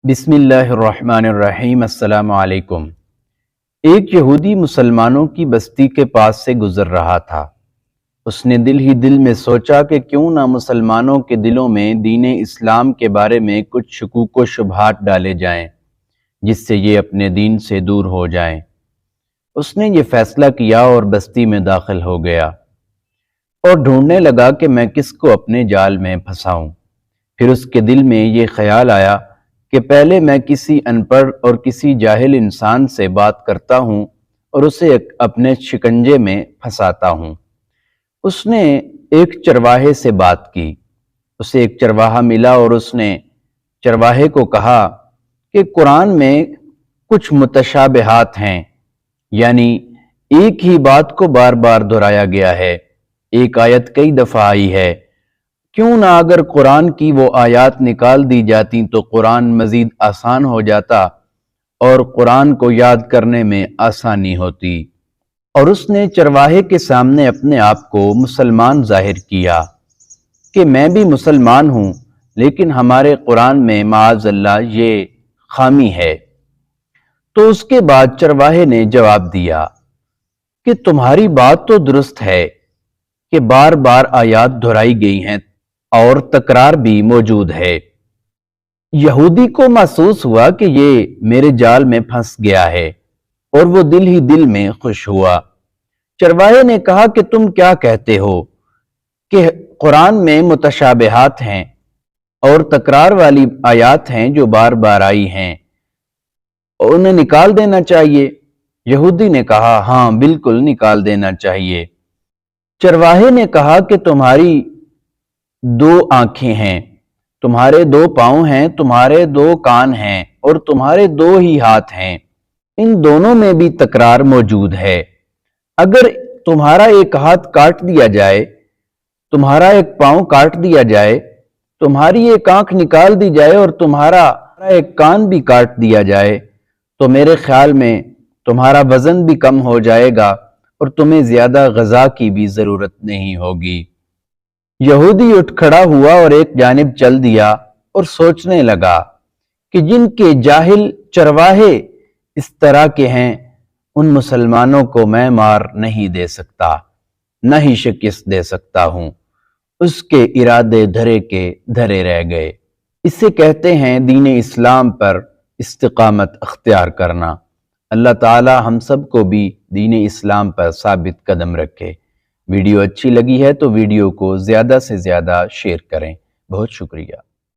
بسم اللہ الرحمن الرحیم۔ السلام علیکم۔ ایک یہودی مسلمانوں کی بستی کے پاس سے گزر رہا تھا۔ اس نے دل ہی دل میں سوچا کہ کیوں نہ مسلمانوں کے دلوں میں دین اسلام کے بارے میں کچھ شکوک و شبہات ڈالے جائیں، جس سے یہ اپنے دین سے دور ہو جائیں۔ اس نے یہ فیصلہ کیا اور بستی میں داخل ہو گیا اور ڈھونڈنے لگا کہ میں کس کو اپنے جال میں پھنساؤں۔ پھر اس کے دل میں یہ خیال آیا کہ پہلے میں کسی ان پڑھ اور کسی جاہل انسان سے بات کرتا ہوں اور اسے اپنے شکنجے میں پھنساتا ہوں۔ اس نے ایک چرواہے سے بات کی۔ اسے ایک چرواہا ملا اور اس نے چرواہے کو کہا کہ قرآن میں کچھ متشابہات ہیں، یعنی ایک ہی بات کو بار بار دہرایا گیا ہے، ایک آیت کئی دفعہ آئی ہے۔ کیوں نہ اگر قرآن کی وہ آیات نکال دی جاتی تو قرآن مزید آسان ہو جاتا اور قرآن کو یاد کرنے میں آسانی ہوتی۔ اور اس نے چرواہے کے سامنے اپنے آپ کو مسلمان ظاہر کیا کہ میں بھی مسلمان ہوں، لیکن ہمارے قرآن میں معاذ اللہ یہ خامی ہے۔ تو اس کے بعد چرواہے نے جواب دیا کہ تمہاری بات تو درست ہے کہ بار بار آیات دہرائی گئی ہیں اور تکرار بھی موجود ہے۔ یہودی کو محسوس ہوا کہ یہ میرے جال میں پھنس گیا ہے اور وہ دل ہی دل میں خوش ہوا۔ چرواہے نے کہا کہ تم کیا کہتے ہو کہ قرآن میں متشابہات ہیں اور تکرار والی آیات ہیں جو بار بار آئی ہیں، انہیں نکال دینا چاہیے۔ یہودی نے کہا ہاں بالکل نکال دینا چاہیے۔ چرواہے نے کہا کہ تمہاری دو آنکھیں ہیں، تمہارے دو پاؤں ہیں، تمہارے دو کان ہیں اور تمہارے دو ہی ہاتھ ہیں، ان دونوں میں بھی تکرار موجود ہے۔ اگر تمہارا ایک ہاتھ کاٹ دیا جائے، تمہارا ایک پاؤں کاٹ دیا جائے، تمہاری ایک آنکھ نکال دی جائے اور تمہارا ایک کان بھی کاٹ دیا جائے تو میرے خیال میں تمہارا وزن بھی کم ہو جائے گا اور تمہیں زیادہ غذا کی بھی ضرورت نہیں ہوگی۔ یہودی اٹھ کھڑا ہوا اور ایک جانب چل دیا اور سوچنے لگا کہ جن کے جاہل چرواہے اس طرح کے ہیں، ان مسلمانوں کو میں مار نہیں دے سکتا، نہ ہی شکست دے سکتا ہوں۔ اس کے ارادے دھرے کے دھرے رہ گئے۔ اسے کہتے ہیں دین اسلام پر استقامت اختیار کرنا۔ اللہ تعالی ہم سب کو بھی دین اسلام پر ثابت قدم رکھے۔ ویڈیو اچھی لگی ہے تو ویڈیو کو زیادہ سے زیادہ شیئر کریں۔ بہت شکریہ۔